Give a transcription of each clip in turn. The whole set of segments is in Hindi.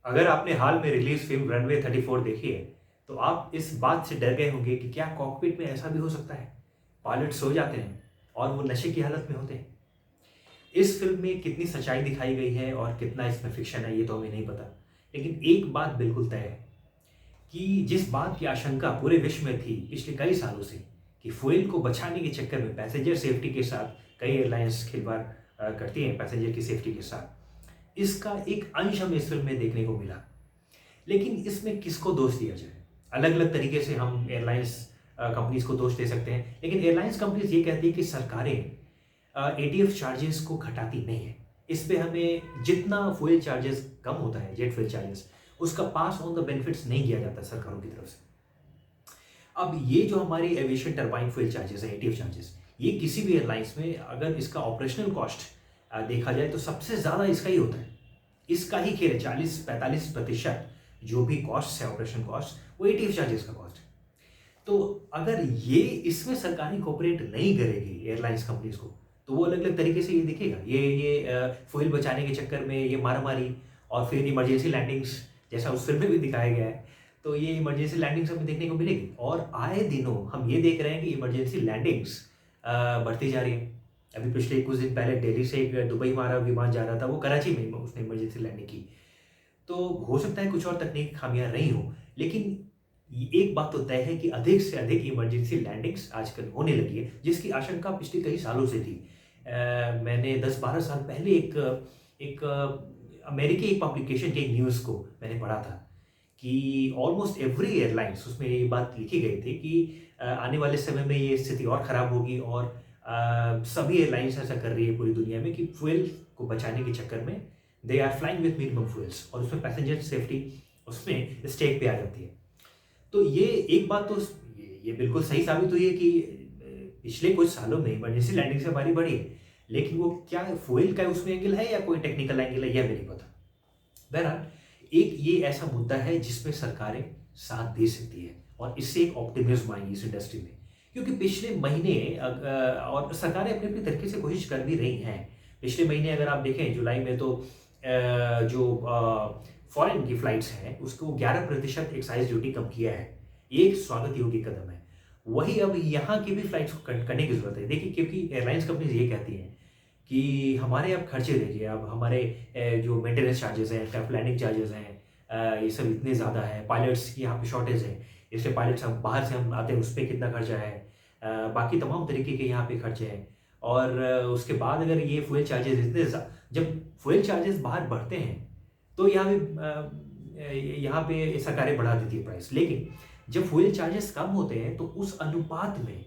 अगर आपने हाल में रिलीज फिल्म रनवे 34 देखी है, तो आप इस बात से डर गए होंगे कि क्या कॉकपिट में ऐसा भी हो सकता है? पायलट सो जाते हैं और वो नशे की हालत में होते हैं। इस फिल्म में कितनी सच्चाई दिखाई गई है और कितना इसमें फिक्शन है, ये तो हमें नहीं पता। लेकिन एक बात बिल्कुल तय है कि जिस बात की आशंका पूरे विश्व में थी पिछले कई सालों से, कि फ्यूल को बचाने के चक्कर में पैसेंजर सेफ्टी के साथ कई एयरलाइंस खिलवाड़ करती हैं पैसेंजर की सेफ्टी के साथ, इसका एक अंश हमें इस फिल्म में देखने को मिला। लेकिन इसमें किसको दोष दिया जाए? अलग अलग तरीके से हम एयरलाइंस कंपनीज को दोष दे सकते हैं, लेकिन एयरलाइंस कंपनीज ये कहती है कि सरकारें एटीएफ चार्जेस को घटाती नहीं है। इस पे हमें जितना फ्यूल चार्जेस कम होता है, जेट फ्यूल चार्जेस, उसका पास ऑन द बेनिफिट्स नहीं किया जाता सरकारों की तरफ से। अब ये जो हमारी एविएशन टरबाइन फ्यूल चार्जेस है, एटीएफ चार्जेस, ये किसी भी एयरलाइंस में अगर इसका ऑपरेशनल कॉस्ट देखा जाए तो सबसे ज़्यादा इसका ही होता है। इसका ही खेल है, 40-45% जो भी कॉस्ट है, ऑपरेशन कॉस्ट, वो एटीएफ चार्जेस का कॉस्ट है। तो अगर ये इसमें सरकारें कोऑपरेट नहीं करेगी एयरलाइंस कंपनीज को, तो वो अलग अलग तरीके से ये दिखेगा। ये फ्यूल बचाने के चक्कर में ये मारामारी और फिर इमरजेंसी लैंडिंग्स, जैसा उस फिल्म में भी दिखाया गया है, तो ये इमरजेंसी लैंडिंग्स हमें देखने को मिलेगी। और आए दिनों हम ये देख रहे हैं कि इमरजेंसी लैंडिंग्स बढ़ती जा रही है। अभी पिछले कुछ दिन पहले दिल्ली से एक दुबई हमारा विमान जा रहा था, वो कराची में उसने इमरजेंसी लैंडिंग की। तो हो सकता है कुछ और तकनीक खामियां रही हो, लेकिन एक बात तो तय है कि अधिक से अधिक इमरजेंसी लैंडिंग्स आजकल होने लगी है, जिसकी आशंका पिछले कई सालों से थी। मैंने 10-12 साल पहले एक अमेरिकी एक पब्लिकेशन के एक न्यूज़ को मैंने पढ़ा था कि ऑलमोस्ट एवरी एयरलाइंस, उसमें ये बात लिखी गई थी कि आने वाले समय में ये स्थिति और ख़राब होगी और सभी एयरलाइंस ऐसा कर रही है पूरी दुनिया में कि फ्यूल को बचाने के चक्कर में they are flying with minimum fuels, और उसमें पैसेंजर सेफ्टी उसमें स्टेक पे आ जाती है। तो ये एक बात तो ये बिल्कुल सही साबित हुई है कि पिछले कुछ सालों में इमरजेंसी लैंडिंग से हमारी बढ़ी है, लेकिन वो क्या फ्यूल का उसमें एंगल है या कोई टेक्निकल एंगल है, यह भी नहीं पता। बहरहाल, एक ये ऐसा मुद्दा है जिसमें सरकारें साथ दे सकती है और इससे एक ऑप्टिमिज्म आएगी इस इंडस्ट्री में, क्योंकि पिछले महीने और सरकारें अपने अपने तरीके से कोशिश कर भी रही हैं। पिछले महीने अगर आप देखें जुलाई में, तो जो फॉरेन की फ्लाइट्स हैं उसको 11% एक्साइज ड्यूटी कम किया है। ये एक स्वागत योग्य कदम है। वही अब यहाँ की भी फ्लाइट्स को करने की जरूरत है। देखिए, क्योंकि एयरलाइंस कंपनीज ये कहती हैं कि हमारे अब खर्चे देखिए, अब हमारे जो मेंटेनेंस चार्जेस हैं, एयरक्राफ्ट लैंडिंग चार्जेस हैं, ये सब इतने ज़्यादा है, पायलट्स की यहाँ पे शॉर्टेज है, इसलिए पायलट्स हम बाहर से हम आते हैं, उस पर कितना खर्चा है, बाकी तमाम तरीके के यहाँ पे खर्चे हैं। और उसके बाद अगर ये फ्यूल चार्जेस इतने जब फ्यूल चार्जेस बाहर बढ़ते हैं तो यहाँ पे सरकारें बढ़ा देती है प्राइस, लेकिन जब फ्यूल चार्जेस कम होते हैं तो उस अनुपात में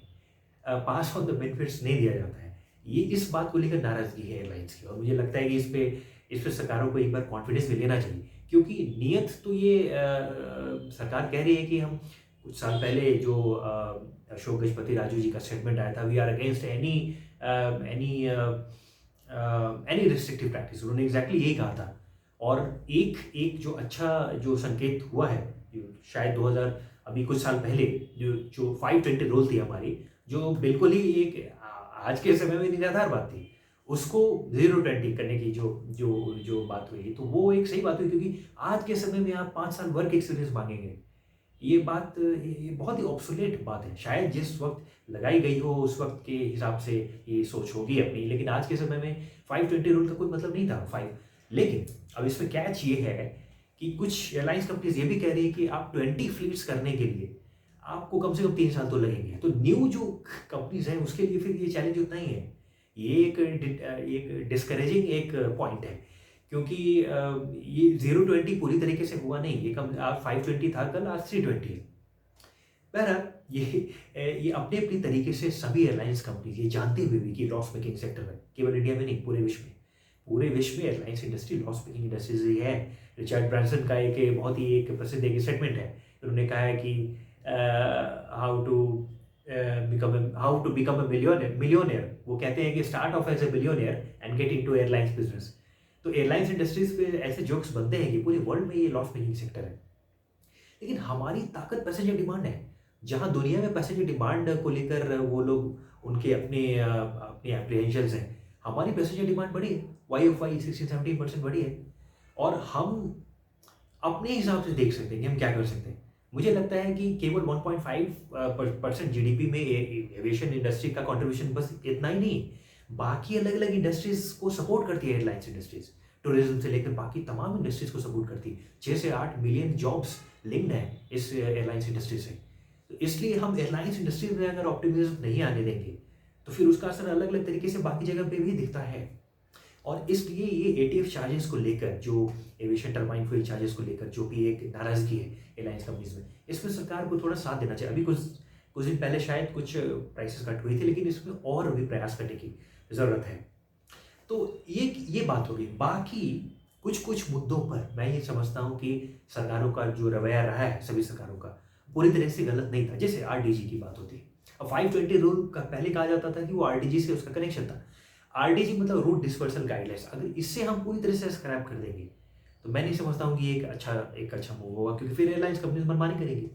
पास ऑन द बेनिफिट्स नहीं दिया जाता है। ये इस बात को लेकर नाराजगी है एयरलाइंस की, और मुझे लगता है कि इस पे सरकारों को एक बार कॉन्फिडेंस भी लेना चाहिए, क्योंकि नियत तो ये सरकार कह रही है कि हम कुछ साल पहले जो अशोक गजपति राजू जी का स्टेटमेंट आया था, we are against any any any restrictive practice, उन्होंने एग्जैक्टली यही कहा था। और एक एक जो अच्छा जो संकेत हुआ है, जो शायद 2000 अभी कुछ साल पहले जो जो 520 रूल थी हमारी, जो बिल्कुल ही एक आज के समय में निराधार बात थी, उसको 0-20 करने की जो जो जो बात हुई, तो वो एक सही बात हुई, क्योंकि आज के समय में आप 5 साल वर्क एक्सपीरियंस मांगेंगे, ये बहुत ही ऑब्सोलेट बात है। शायद जिस वक्त लगाई गई हो उस वक्त के हिसाब से ये सोच होगी अपनी, लेकिन आज के समय में 520 रूल का कोई मतलब नहीं था 5। लेकिन अब इसमें कैच ये है कि कुछ एयरलाइंस कंपनीज ये भी कह रही है कि आप 20 फ्लीट्स करने के लिए आपको कम से कम 3 साल तो लगेंगे। तो न्यू जो कंपनीज हैं उसके लिए फिर ये चैलेंज उतना ही है। ये एक डिस्करेजिंग एक पॉइंट है, क्योंकि ये 0-20 पूरी तरीके से हुआ नहीं, ये कम आज 520 था, कल आज 320 है। बहरहाल, ये अपने अपने तरीके से सभी एयरलाइंस कंपनी ये जानते हुए भी कि लॉस मेकिंग सेक्टर है, केवल इंडिया में नहीं पूरे विश्व में airlines industry loss making industries ही है। रिचर्ड ब्रांसन का एक बहुत ही एक प्रसिद्ध एक स्टेटमेंट है, उन्होंने कहा है कि how to become a millionaire. वो कहते हैं कि start off as a billionaire and get into airlines business. तो एयरलाइंस इंडस्ट्रीज पे ऐसे जोक्स बनते हैं कि पूरे वर्ल्ड में ये लॉस मेकिंग सेक्टर है, लेकिन हमारी ताकत पैसेंजर डिमांड है। जहां दुनिया में पैसेंजर डिमांड को लेकर वो लोग उनके अपने एप्रीहेंशंस हैं, हमारी पैसेंजर डिमांड बढ़ी है, वाई ऑफ वाई 16-17% बढ़ी है। और हम अपने हिसाब से देख सकते हैं कि हम क्या कर सकते हैं। मुझे लगता है कि केवल 1.5% जीडीपी में एविएशन इंडस्ट्री का कंट्रीब्यूशन बस इतना ही नहीं, बाकी अलग अलग इंडस्ट्रीज को सपोर्ट करती है। एयरलाइंस इंडस्ट्रीज टूरिज्म से लेकर बाकी तमाम इंडस्ट्रीज को सपोर्ट करती है। 6 से 8 मिलियन जॉब्स लिंक्ड हैं इस एयरलाइंस इंडस्ट्री से। तो इसलिए हम एयरलाइंस इंडस्ट्री में अगर ऑप्टिमिज्म नहीं आने देंगे तो फिर उसका असर अलग अलग तरीके से बाकी जगह पे भी दिखता है। और इसलिए ये एटीएफ चार्जेस को लेकर, जो एविएशन टर्बाइन फ्यूल चार्जेस को लेकर जो भी एक नाराजगी है एयरलाइंस कंपनीज में, इसमें सरकार को थोड़ा साथ देना चाहिए। अभी कुछ कुछ दिन पहले शायद कुछ प्राइसेस कट हुई थी, लेकिन इसमें और भी प्रयास करने की ज़रूरत है। तो ये बात होगी। बाकी कुछ कुछ मुद्दों पर मैं ये समझता हूँ कि सरकारों का जो रवैया रहा है, सभी सरकारों का पूरी तरह से गलत नहीं था। जैसे आरडीजी की बात होती है। अब 520 रूल का पहले कहा जाता था कि वो आरडीजी से उसका कनेक्शन था। आरडीजी मतलब रूट डिस्पर्सल गाइडलाइंस, अगर इससे हम पूरी तरह से स्क्रैप कर देंगे तो मैं नहीं समझता हूँ कि ये एक अच्छा मूव होगा, क्योंकि फिर एयरलाइंस कंपनीज मनमानी करेंगी।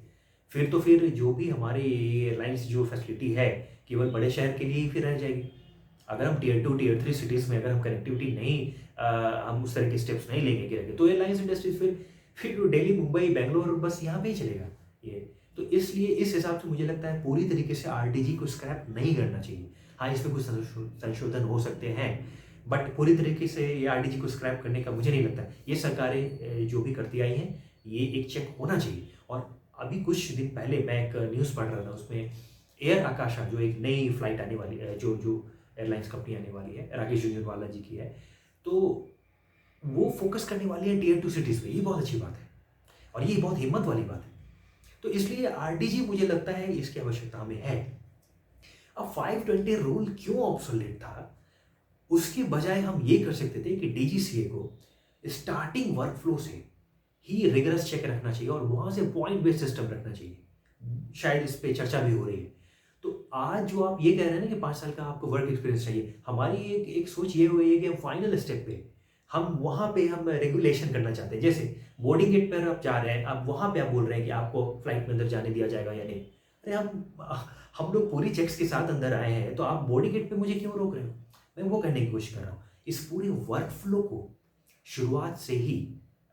फिर जो भी हमारी एयरलाइंस जो फैसिलिटी है केवल बड़े शहर के लिए ही फिर रह जाएगी। अगर हम टीयर 2 टीयर 3 सिटीज़ में अगर हम कनेक्टिविटी नहीं हम उस तरह के स्टेप्स नहीं लेंगे तो एयरलाइंस इंडस्ट्रीज फिर दिल्ली, मुंबई, बेंगलोर बस यहाँ पे ही चलेगा ये। तो इसलिए इस हिसाब से मुझे लगता है पूरी तरीके से आरटीजी को स्क्रैप नहीं करना चाहिए। हाँ, इसमें कुछ संशोधन हो सकते हैं, बट पूरी तरीके से ये आरटीजी को स्क्रैप करने का मुझे नहीं लगता। ये सरकारें जो भी करती आई हैं, ये एक चेक होना चाहिए। और अभी कुछ दिन पहले मैं एक न्यूज़ पढ़ रहा था, उसमें एयर आकाशा जो एक नई फ्लाइट आने वाली है, जो एयरलाइंस कंपनी आने वाली है, राकेश झुनझुनवाला जी की है, तो वो फोकस करने वाली है टीयर 2 सिटीज़ पे। ये बहुत अच्छी बात है और ये बहुत हिम्मत वाली बात है। तो इसलिए आरटीजी मुझे लगता है इसकी आवश्यकता हमें है। अब 520 रूल क्यों ऑब्सोलेट था, उसके बजाय हम ये कर सकते थे कि डीजीसीए को स्टार्टिंग वर्कफ्लो से ही रिगरस चेक रखना चाहिए और वहां से पॉइंट बेस्ड सिस्टम रखना चाहिए। शायद इस पे चर्चा भी हो रही है। तो आज जो आप ये कह रहे हैं ना कि 5 साल का आपको वर्क एक्सपीरियंस चाहिए, हमारी एक सोच ये हुई है कि हम फाइनल स्टेप पे हम वहाँ पे हम रेगुलेशन करना चाहते हैं। जैसे बोर्डिंग गेट पर आप जा रहे हैं, आप वहाँ पे आप बोल रहे हैं कि आपको फ्लाइट में अंदर जाने दिया जाएगा या नहीं। अरे हम लोग पूरी चेक्स के साथ अंदर आए हैं, तो आप बोर्डिंग गेट पे मुझे क्यों रोक रहे हो? मैं वो करने की कोशिश कर रहा हूँ। इस पूरे वर्क फ्लो को शुरुआत से ही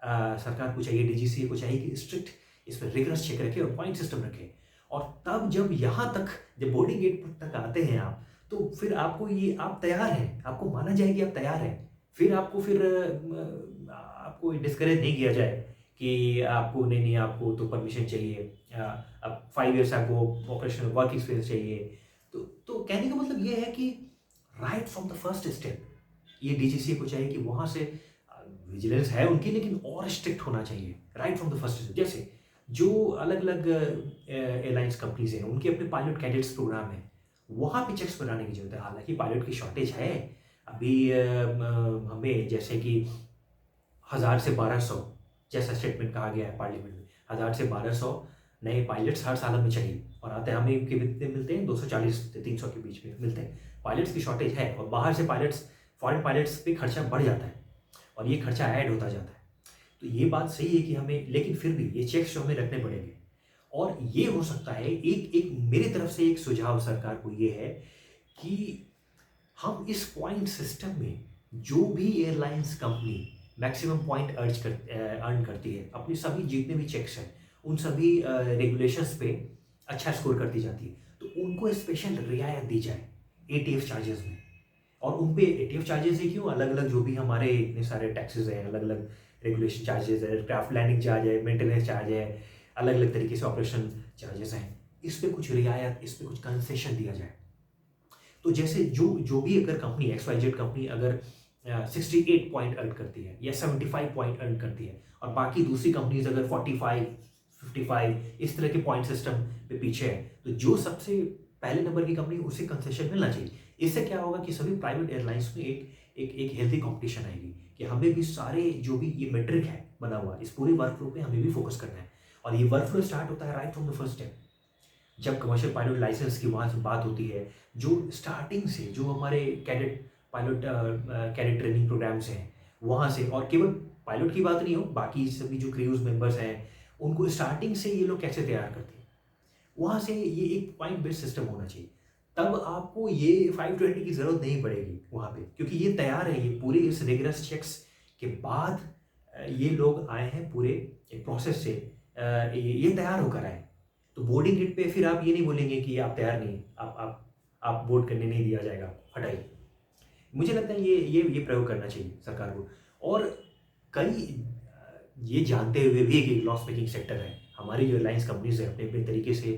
सरकार को चाहिए, डीजीसीए को चाहिए कि स्ट्रिक्ट इस पर रिगरस चेक रखे और पॉइंट सिस्टम रखे। और तब जब यहाँ तक, जब बोर्डिंग गेट तक आते हैं आप, तो फिर आपको ये आप तैयार हैं, आपको माना जाए कि आप तैयार हैं। फिर आपको डिस्करेज नहीं किया जाए कि आपको नहीं आपको तो परमिशन चाहिए, अब 5 ईयर्स आपको ऑपरेशनल वर्क एक्सपीरियंस चाहिए। तो कहने का मतलब ये है कि right from the first step ये डीजीसीए को चाहिए कि वहाँ से विजिलेंस है उनकी, लेकिन और स्ट्रिक्ट होना चाहिए right from the first step. जैसे जो अलग अलग एयरलाइंस कंपनीज हैं, उनके अपने पायलट कैडेट्स प्रोग्राम है, वहाँ पे चेक्स बनाने की जरूरत है। हालांकि पायलट की शॉर्टेज है अभी, हमें जैसे कि 1000 से 1200 जैसा स्टेटमेंट कहा गया है पार्लियामेंट में, 1000 से 1200 नए पायलट्स हर साल हमें चाहिए। और आते हैं हमें कितने मिलते हैं? 240 से 300 के बीच में मिलते हैं। पायलट्स की शॉर्टेज है और बाहर से फॉरेन पायलट्स पे खर्चा बढ़ जाता है और ये खर्चा ऐड होता जाता है। तो ये बात सही है कि हमें, लेकिन फिर भी ये चेक्स जो हमें रखने पड़ेंगे। और ये हो सकता है, एक मेरी तरफ से एक सुझाव सरकार को ये है कि हम इस पॉइंट सिस्टम में जो भी airlines company maximum point earn करती है, अपनी सभी जितने भी चेक्स हैं उन सभी रेगुलेशंस पे अच्छा स्कोर करती जाती है, तो उनको स्पेशल रियायत दी जाए एटीएफ चार्जेस में। और उन पे एटीएफ चार्जेस ही क्यों, अलग अलग जो भी हमारे इतने सारे टैक्सेस हैं, अलग अलग रेगुलेशन चार्जेस है, क्राफ्ट लैंडिंग चार्ज है, मेंटेनेंस चार्ज है, अलग अलग तरीके से ऑपरेशन चार्जेस हैं, इस पे कुछ रियायत, इस पे कुछ कंसेशन दिया जाए। तो जैसे जो भी अगर कंपनी XYZ कंपनी अगर 68 पॉइंट अर्न करती है या 75 पॉइंट अर्न करती है और बाकी दूसरी कंपनीज अगर 45, 55 इस तरह के पॉइंट सिस्टम पे पीछे है, तो जो सबसे पहले नंबर की कंपनी उसे कंसेशन मिलना चाहिए। इससे क्या होगा कि सभी प्राइवेट एयरलाइंस में एक हेल्थी कंपटीशन आएगी कि हमें भी सारे जो भी ये मेट्रिक है बना हुआ, इस पूरे वर्क फ्लो पे हमें भी फोकस करना है। और ये वर्क फ्लो स्टार्ट होता है right from the first step, जब कमर्शियल पायलट लाइसेंस की वहाँ से बात होती है, जो स्टार्टिंग से जो हमारे कैडेट ट्रेनिंग प्रोग्राम्स हैं वहाँ से, और केवल पायलट की बात नहीं हो, बाकी सभी जो क्रूज मेंबर्स हैं उनको स्टार्टिंग से ये लोग कैसे तैयार करते हैं, वहाँ से ये एक पॉइंट बेस्ड सिस्टम होना चाहिए। तब आपको ये 520 की ज़रूरत नहीं पड़ेगी वहाँ पे, क्योंकि ये तैयार है, ये पूरे इस रिगरस चेक्स के बाद ये लोग आए हैं पूरे एक प्रोसेस से, ये तैयार होकर आए। तो बोर्डिंग गेट पे फिर आप ये नहीं बोलेंगे कि आप तैयार नहीं, आप बोर्ड करने नहीं दिया जाएगा, हटाइए। मुझे लगता है ये प्रयोग करना चाहिए सरकार को। और कई ये जानते हुए भी कि लॉस मेकिंग सेक्टर है, हमारी जो एयरलाइंस कंपनीज है अपने अपने तरीके से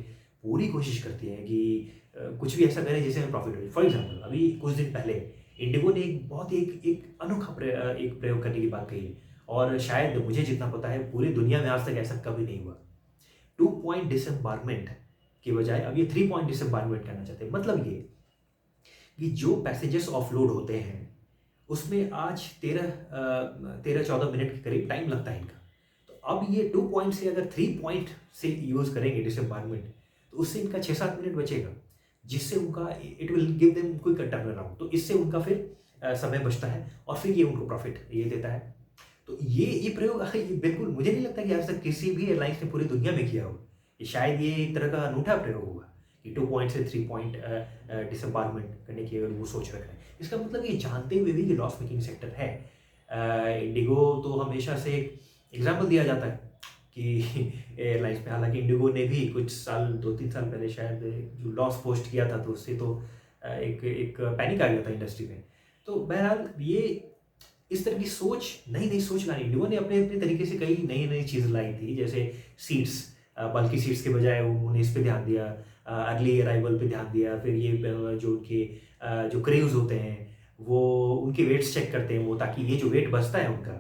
पूरी कोशिश करती हैं कि कुछ भी ऐसा करें जिससे हमें प्रॉफिट हो। फॉर एग्जाम्पल अभी कुछ दिन पहले इंडिगो ने एक बहुत ही एक अनोखा एक प्रयोग करने की बात कही है, और शायद मुझे जितना पता है पूरी दुनिया में आज तक ऐसा कभी नहीं हुआ। 2 पॉइंट डिसम्बारमेंट की बजाय अब ये 3 पॉइंट डिसम्बारमेंट करना चाहते हैं। मतलब ये कि जो पैसेंजर्स ऑफलोड होते हैं उसमें आज 13-14 मिनट के करीब टाइम लगता है इनका। तो अब ये 2 पॉइंट से अगर 3 पॉइंट से यूज़ करेंगे डिसम्बारमेंट, तो उससे इनका 6-7 मिनट बचेगा, जिससे उनका it will give them quick turn around. तो इससे उनका फिर समय बचता है और फिर ये उनको प्रॉफिट ये देता है। तो ये प्रयोग ये बिल्कुल मुझे नहीं लगता कि आज तक किसी भी एयरलाइंस ने पूरी दुनिया में किया होगा। ये शायद ये एक तरह का अनूठा प्रयोग होगा कि 2 पॉइंट से 3 पॉइंट डिसम्बारमेंट करने की अगर वो सोच रख रहे हैं। इसका मतलब ये जानते हुए भी कि लॉस मेकिंग सेक्टर है। इंडिगो तो हमेशा से एक एग्जाम्पल दिया जाता है कि एयरलाइंस में, हालांकि इंडिगो ने भी कुछ साल 2-3 साल पहले शायद जो लॉस पोस्ट किया था, तो उससे तो एक पैनिक आ गया था इंडस्ट्री में। तो बहरहाल ये इस तरह की सोच, नई नई सोच लानी, इंडिगो ने अपने अपने तरीके से कई नई नई चीज़ लाई थी, जैसे सीट्स, बल्कि सीट्स के बजाय उन्होंने इस पे ध्यान दिया, अर्ली अराइवल पे ध्यान दिया। फिर ये जो उनके जो क्रेव्स होते हैं वो उनके वेट्स चेक करते हैं वो, ताकि ये जो वेट बचता है उनका,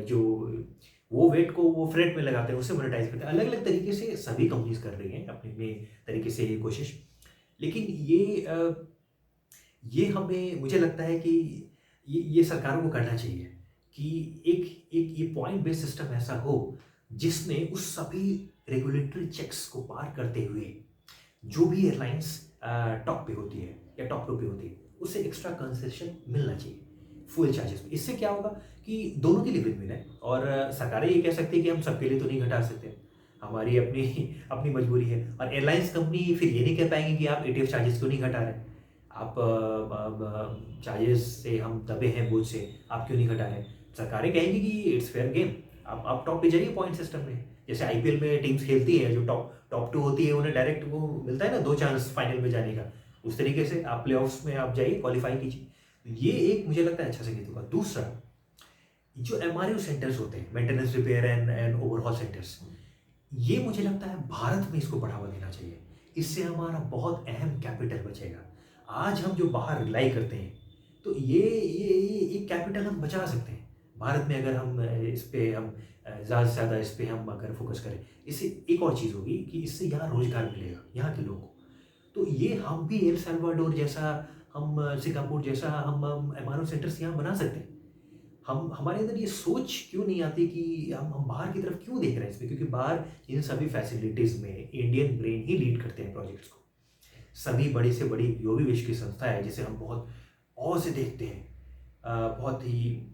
जो वो वेट को वो फ्रेट में लगाते हैं, उससे मोनेटाइज करते हैं। अलग अलग तरीके से सभी कंपनीज कर रही हैं अपने अपने तरीके से ये कोशिश। लेकिन ये हमें, मुझे लगता है कि ये सरकारों को करना चाहिए कि एक एक ये पॉइंट बेस्ड सिस्टम ऐसा हो जिसमें उस सभी रेगुलेटरी चेक्स को पार करते हुए जो भी एयरलाइंस टॉप पे होती है या टॉप टू पे होती है उससे एक्स्ट्रा कंसेशन मिलना चाहिए फ्यूल चार्जेस में। इससे क्या होगा कि दोनों के लिए विन विन है। और सरकारें ये कह सकती है कि हम सबके लिए तो नहीं घटा सकते, हमारी अपनी अपनी मजबूरी है। और एयरलाइंस कंपनी फिर ये नहीं कह पाएंगे कि आप एटीएफ चार्जेस क्यों नहीं घटा रहे, आप चार्जेस से हम दबे हैं बोझ से, आप क्यों नहीं घटा रहे। सरकारें कहेंगी कि इट्स फेयर गेम, आप टॉप पे जाइए पॉइंट सिस्टम में। जैसे आईपीएल में टीम्स खेलती है, जो टॉप टू होती है उन्हें डायरेक्ट वो मिलता है ना 2 चांस फाइनल में जाने का, उस तरीके से आप प्लेऑफ्स में आप जाइए, क्वालिफाई कीजिए। तो ये एक मुझे लगता है अच्छा संकेत होगा। दूसरा, जो एमआरयू सेंटर्स होते हैं, maintenance repair and overhaul centres, ये मुझे लगता है भारत में इसको बढ़ावा देना चाहिए। इससे हमारा बहुत अहम कैपिटल बचेगा। आज हम जो बाहर रिलाई करते हैं, तो ये कैपिटल हम बचा सकते हैं भारत में, अगर हम इस पे हम ज़्यादा से ज़्यादा इस पे हम अगर फोकस करें। इससे एक और चीज़ होगी कि इससे यहाँ रोजगार मिलेगा यहाँ के लोगों को। तो ये हम भी एल सल्वाडोर जैसा, हम सिंगापुर जैसा हम एमआरओ सेंटर्स यहाँ बना सकते हैं। हम हमारे अंदर ये सोच क्यों नहीं आती कि हम बाहर की तरफ क्यों देख रहे हैं इसमें, क्योंकि बाहर इन सभी फैसिलिटीज़ में इंडियन ब्रेन ही लीड करते हैं प्रोजेक्ट्स को। सभी बड़ी से बड़ी जो भी विश्व की संस्था है जिसे हम बहुत औ से देखते हैं, बहुत ही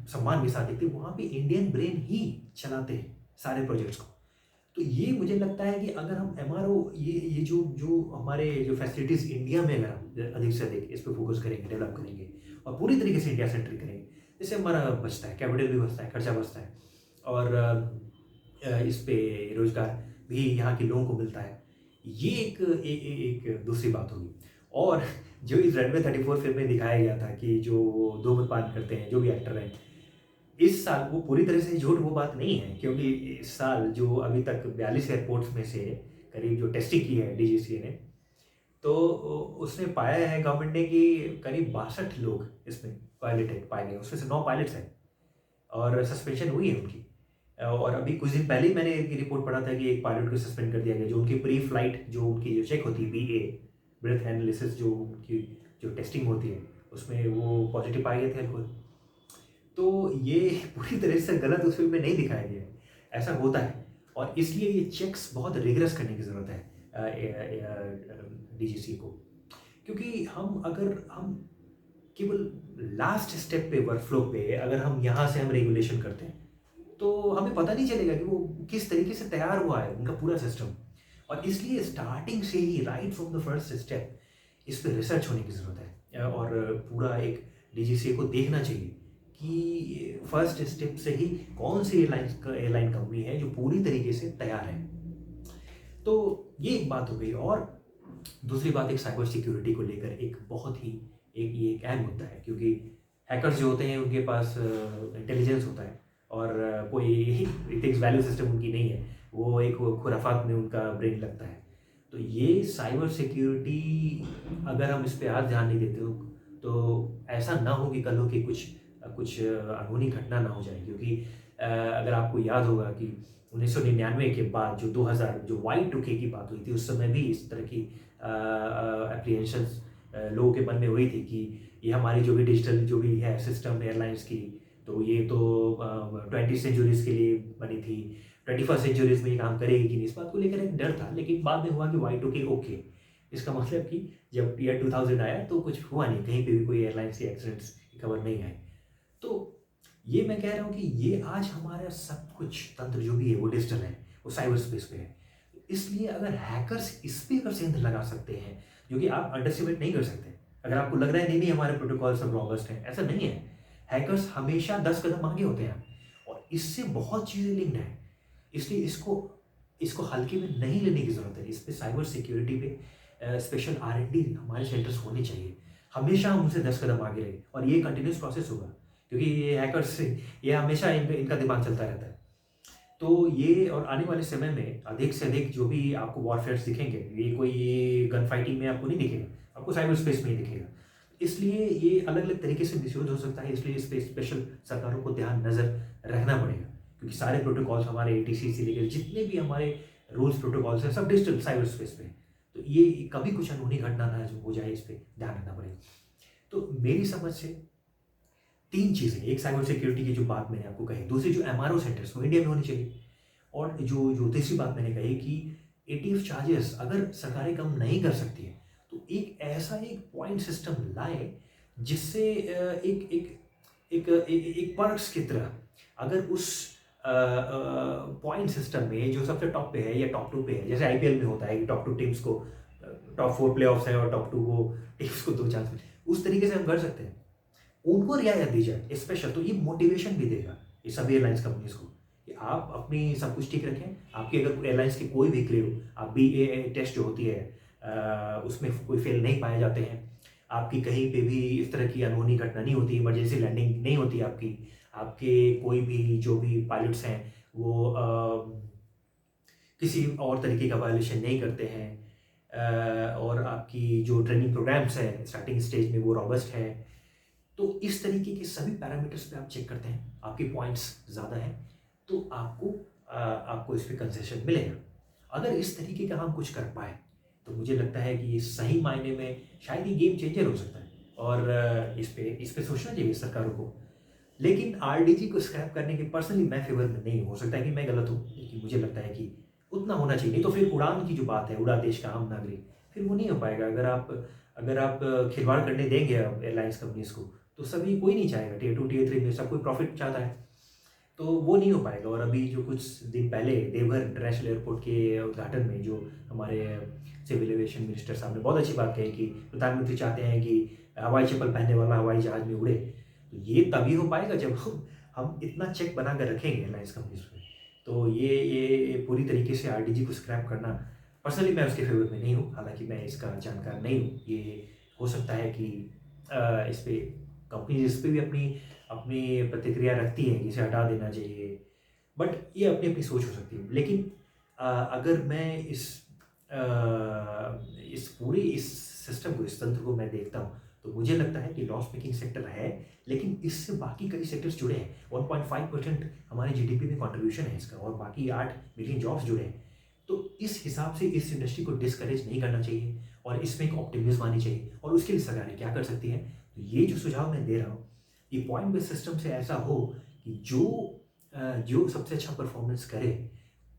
सम्मान के साथ देखते हैं, वहाँ पे इंडियन ब्रेन ही चलाते हैं सारे प्रोजेक्ट्स को। तो ये मुझे लगता है कि अगर हम एमआरओ ये जो हमारे जो फैसिलिटीज़ इंडिया में अगर हम अधिक से अधिक इस पर फोकस करेंगे, डेवलप करेंगे और पूरी तरीके से इंडिया सेंट्रिक करेंगे, इससे हमारा बचता है, कैपिटल भी बचता है, खर्चा बचता है, और इस पे रोजगार भी यहाँ के लोगों को मिलता है। ये एक दूसरी बात होगी। और जो इस रनवे 34 फिल्म में दिखाया गया था कि जो धूम्रपान करते हैं जो भी एक्टर हैं, इस साल वो पूरी तरह से झूठ वो बात नहीं है, क्योंकि इस साल जो अभी तक 42 एयरपोर्ट्स में से करीब जो टेस्टिंग की है डीजीसीए ने, तो उसने पाया है गवर्नमेंट ने कि करीब 62 लोग इसमें वायलेटेड पाए गए, उसमें से 9 पायलट्स हैं और सस्पेंशन हुई है उनकी। और अभी कुछ दिन पहले ही मैंने एक रिपोर्ट पढ़ा था कि एक पायलट को सस्पेंड कर दिया गया, जो उनकी प्री फ्लाइट जो उनकी जो चेक होती है बीए, ब्रेथ एनालिसिस, जो उनकी जो टेस्टिंग होती है उसमें वो पॉजिटिव पाए गए थे अल्कोहल। तो ये पूरी तरह से गलत उस फिल्म में नहीं दिखाया गया है, ऐसा होता है। और इसलिए ये चेक्स बहुत रिगरस करने की ज़रूरत है डीजीसी को, क्योंकि हम केवल लास्ट स्टेप पे, वर्कफ्लो पे अगर हम यहाँ से हम रेगुलेशन करते हैं तो हमें पता नहीं चलेगा कि वो किस तरीके से तैयार हुआ है उनका पूरा सिस्टम। और इसलिए स्टार्टिंग से ही, right from the first step, इस पर रिसर्च होने की ज़रूरत है। और पूरा एक डीजीसी को देखना चाहिए कि फर्स्ट स्टेप से ही कौन सी एयरलाइन कंपनी है जो पूरी तरीके से तैयार है। तो ये एक बात हो गई। और दूसरी बात, एक साइबर सिक्योरिटी को लेकर एक बहुत ही एक अहम मुद्दा है, क्योंकि हैकर्स जो होते हैं उनके पास इंटेलिजेंस होता है और कोई इथिक्स वैल्यू सिस्टम उनकी नहीं है, वो एक खुराफात में उनका ब्रेन लगता है। तो ये साइबर सिक्योरिटी अगर हम इस पे आज ध्यान नहीं देते हो तो ऐसा ना हो कि कल हो कि कुछ अनहोनी घटना ना हो जाए। क्योंकि अगर आपको याद होगा कि 1999 के बाद जो 2000 जो Y2K की बात हुई थी, उस समय भी इस तरह की एप्रीहेंशंस लोगों के मन में हुई थी कि ये हमारी जो भी डिजिटल जो भी है सिस्टम एयरलाइंस की, तो ये तो 20 सेंचुरीज के लिए बनी थी, 21 सेंचुरीज में ये काम करेगी कि नहीं, इस बात को लेकर एक डर था। लेकिन बाद में हुआ कि Y2K ओके, इसका मतलब कि जब ईयर 2000 आया तो कुछ हुआ नहीं, कहीं पे भी कोई एयरलाइंस के एक्सीडेंट्स की खबर नहीं आई। तो ये मैं कह रहा हूँ कि ये आज हमारा सब कुछ तंत्र जो भी है वो डिजिटल है, वो साइबर स्पेस पे है। इसलिए अगर हैकर्स इस पे अगर सेंध लगा सकते हैं, जो कि आप अंडरस्टिमेट नहीं कर सकते, अगर आपको लग रहा है नहीं नहीं हमारे प्रोटोकॉल सब रॉबस्ट हैं, ऐसा नहीं है। हैकर्स हमेशा 10 कदम आगे होते हैं और इससे बहुत चीज़ें लिंक्ड हैं। इसलिए इसको इसको हल्के में नहीं लेने की ज़रूरत है। इस पे साइबर सिक्योरिटी पे स्पेशल R&D हमारे सेंटर्स होने चाहिए। हमेशा हम उनसे 10 कदम आगे रहे और ये कंटिन्यूस प्रोसेस होगा, क्योंकि ये हैकर्स ये हमेशा इनका दिमाग चलता रहता है। तो ये और आने वाले समय में अधिक से अधिक जो भी आपको वॉरफेयर्स दिखेंगे, ये कोई ये गन फाइटिंग में आपको नहीं दिखेगा, आपको साइबर स्पेस में ही दिखेगा। इसलिए ये अलग अलग तरीके से मिसयूज हो सकता है, इसलिए इस पे स्पेशल सरकारों को ध्यान नज़र रखना पड़ेगा। क्योंकि सारे प्रोटोकॉल्स हमारे ATC से लेकर जितने भी हमारे रूल्स प्रोटोकॉल्स हैं सब डिजिटल साइबर स्पेस पे हैं। तो ये कभी कुछ अनहोनी घटना ना हो जाए, इस पर ध्यान रखना पड़ेगा। तो मेरी समझ से 3 चीज़ें, एक साइबर सिक्योरिटी की जो बात मैंने आपको कही, दूसरी जो MRO सेंटर्स वो इंडिया में होने चाहिए, और जो जो तीसरी बात मैंने कही कि ATF चार्जेस अगर सरकारें कम नहीं कर सकती है तो एक ऐसा एक पॉइंट सिस्टम लाए जिससे एक एक एक एक पर्क्स की तरह, अगर उस पॉइंट सिस्टम में जो सबसे टॉप पे है या टॉप 2 पे है, जैसे IPL में होता है कि टॉप 2 टीम्स को टॉप 4 प्लेऑफ्स है और टॉप 2 को टीम्स को 2 चांस, उस तरीके से हम कर सकते हैं, उनको रियायत दी जाए स्पेशल। तो ये मोटिवेशन भी देगा ये सभी एयरलाइंस कंपनीज को कि आप अपनी सब कुछ ठीक रखें। आपकी अगर एयरलाइंस की कोई भी क्रू, आप BAA टेस्ट जो होती है उसमें कोई फेल नहीं पाए जाते हैं, आपकी कहीं पे भी इस तरह की अनहोनी घटना नहीं होती, इमरजेंसी लैंडिंग नहीं होती आपके कोई भी जो भी पायलट्स हैं वो किसी और तरीके का वायलेशन नहीं करते हैं, और आपकी जो ट्रेनिंग प्रोग्राम्स हैं स्टार्टिंग स्टेज में वो रॉबस्ट है। तो इस तरीके के सभी पैरामीटर्स पे आप चेक करते हैं, आपके पॉइंट्स ज़्यादा हैं तो आपको इस पर कंसेशन मिलेगा। अगर इस तरीके का हम कुछ कर पाए तो मुझे लगता है कि ये सही मायने में शायद ये गेम चेंजर हो सकता है, और इस पे सोचना चाहिए सरकारों को। लेकिन RDG को स्क्रैप करने के पर्सनली मैं फेवर में नहीं, हो सकता है कि मैं गलत हूँ, लेकिन मुझे लगता है कि उतना होना चाहिए। नहीं तो फिर उड़ान की जो बात है, उड़ा देश का आम नागरिक, फिर वो नहीं हो पाएगा। अगर आप खिलवाड़ करने देंगे अब एयरलाइंस कंपनीज को, तो सभी कोई नहीं चाहेगा, Tier 2 Tier 3 में सब कोई प्रॉफिट चाहता है, तो वो नहीं हो पाएगा। और अभी जो कुछ दिन पहले देवघर इंटरनेशनल एयरपोर्ट के उद्घाटन में जो हमारे सिविल एविएशन मिनिस्टर साहब ने बहुत अच्छी बात कही कि प्रधानमंत्री चाहते हैं कि हवाई चप्पल पहनने वाला हवाई जहाज में उड़े, तो ये तभी हो पाएगा जब हम इतना चेक बना कर रखेंगे एयरलाइंस कंपनीज पे। तो ये पूरी तरीके से RDG को स्क्रैप करना, पर्सनली मैं उसके फेवर में नहीं हूँ, हालांकि मैं इसका जानकार नहीं हूँ। ये हो सकता है कि इस पर कंपनी इस पर भी अपनी अपनी प्रतिक्रिया रखती है कि इसे हटा देना चाहिए, बट ये अपनी अपनी सोच हो सकती है। लेकिन अगर मैं इस सिस्टम को, इस तंत्र को मैं देखता हूँ तो मुझे लगता है कि लॉस मेकिंग सेक्टर है, लेकिन इससे बाकी कई सेक्टर्स जुड़े हैं। 1.5% हमारे GDP में कंट्रीब्यूशन है इसका, और बाकी 8 मिलियन जॉब्स जुड़े हैं। तो इस हिसाब से इस इंडस्ट्री को डिस्करेज नहीं करना चाहिए और इसमें एक ऑप्टिमिज्म आनी चाहिए, और उसके लिए सरकारें क्या कर सकती हैं। तो ये जो सुझाव मैं दे रहा हूँ, ये पॉइंट बेस्ड सिस्टम से ऐसा हो कि जो सबसे अच्छा परफॉर्मेंस करे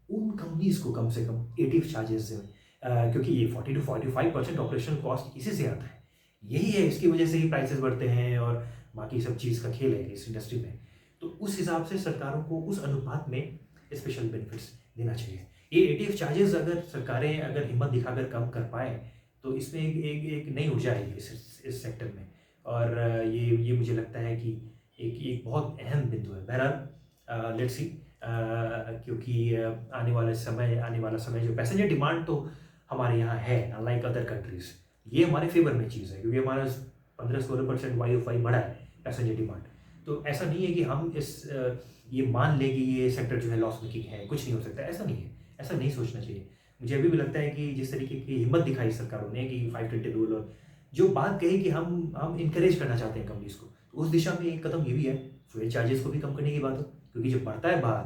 उन कंपनीज को कम से कम ATF चार्जेस दें, क्योंकि ये 40 to 45% ऑपरेशनल कॉस्ट इसी से आता है, यही है, इसकी वजह से ही प्राइसेस बढ़ते हैं और बाकी सब चीज़ का खेल है इस इंडस्ट्री में। तो उस हिसाब से सरकारों को उस अनुपात में स्पेशल बेनिफिट्स देना चाहिए। ये ATF चार्जेस अगर सरकारें अगर हिम्मत दिखाकर कम कर पाए तो इसमें एक नई ऊर्जा आएगी इस सेक्टर में, और ये मुझे लगता है कि एक एक बहुत अहम बिंदु है। बहरहाल लेट्स सी, क्योंकि आने वाला समय जो पैसेंजर डिमांड तो हमारे यहाँ है, अनलाइक अदर कंट्रीज़, ये हमारे फेवर में चीज़ है, क्योंकि हमारा 15-16% वाई बढ़ा है पैसेंजर डिमांड। तो ऐसा नहीं है कि हम ये मान लें कि ये सेक्टर जो है लॉस मेकिंग है, कुछ नहीं हो सकता, ऐसा नहीं है, ऐसा नहीं सोचना चाहिए। मुझे अभी भी लगता है कि जिस तरीके की हिम्मत दिखाई सरकारों ने कि 520 रूल, और जो बात कही कि हम इनकरेज करना चाहते हैं कंपनीज को, तो उस दिशा में एक कदम ये भी है, फ्यूल चार्जेस को भी कम करने की बात हो, क्योंकि जब बढ़ता है बाहर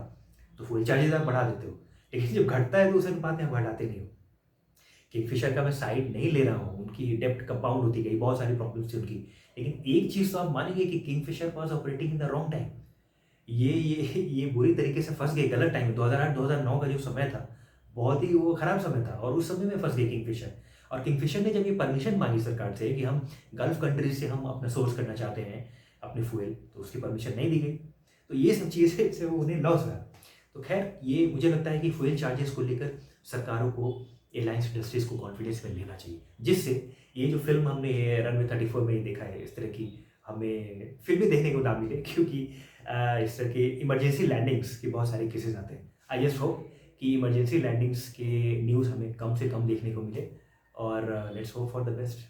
तो फ्यूल चार्जेस आप बढ़ा देते हो, लेकिन जब घटता है तो उस अनुपात में आप बढ़ाते नहीं हो। किंगफिशर का मैं साइड नहीं ले रहा हूँ, उनकी डेप्ट कंपाउंड होती गई, बहुत सारी प्रॉब्लम्स थी उनकी, लेकिन एक चीज़ तो आप मानेंगे कि Kingfisher was operating in the wrong time. ये बुरी तरीके से फंस गए गलत टाइम में। 2008-2009 का जो समय था, बहुत ही वो खराब समय था, और उस समय में फंस गए किंगफिशर। और किंगफिशर ने जब ये परमिशन मांगी सरकार से कि हम गल्फ कंट्रीज से हम अपना सोर्स करना चाहते हैं अपने फ्यूल, तो उसकी परमिशन नहीं दी गई। तो ये सब चीज़ें से वो उन्हें लॉस हुआ। तो खैर, ये मुझे लगता है कि फ्यूल चार्जेस को लेकर सरकारों को, एयरलाइंस इंडस्ट्रीज को कॉन्फिडेंस में लेना चाहिए, जिससे ये जो फिल्म हमने रनवे 34 में ही देखा है, इस तरह की हमें फिल्में देखने को ना मिले, क्योंकि इस तरह के इमरजेंसी लैंडिंग्स के बहुत सारे केसेस आते हैं। आई जस्ट होप कि इमरजेंसी लैंडिंग्स के न्यूज़ हमें कम से कम देखने को मिले, और let's hope for the best.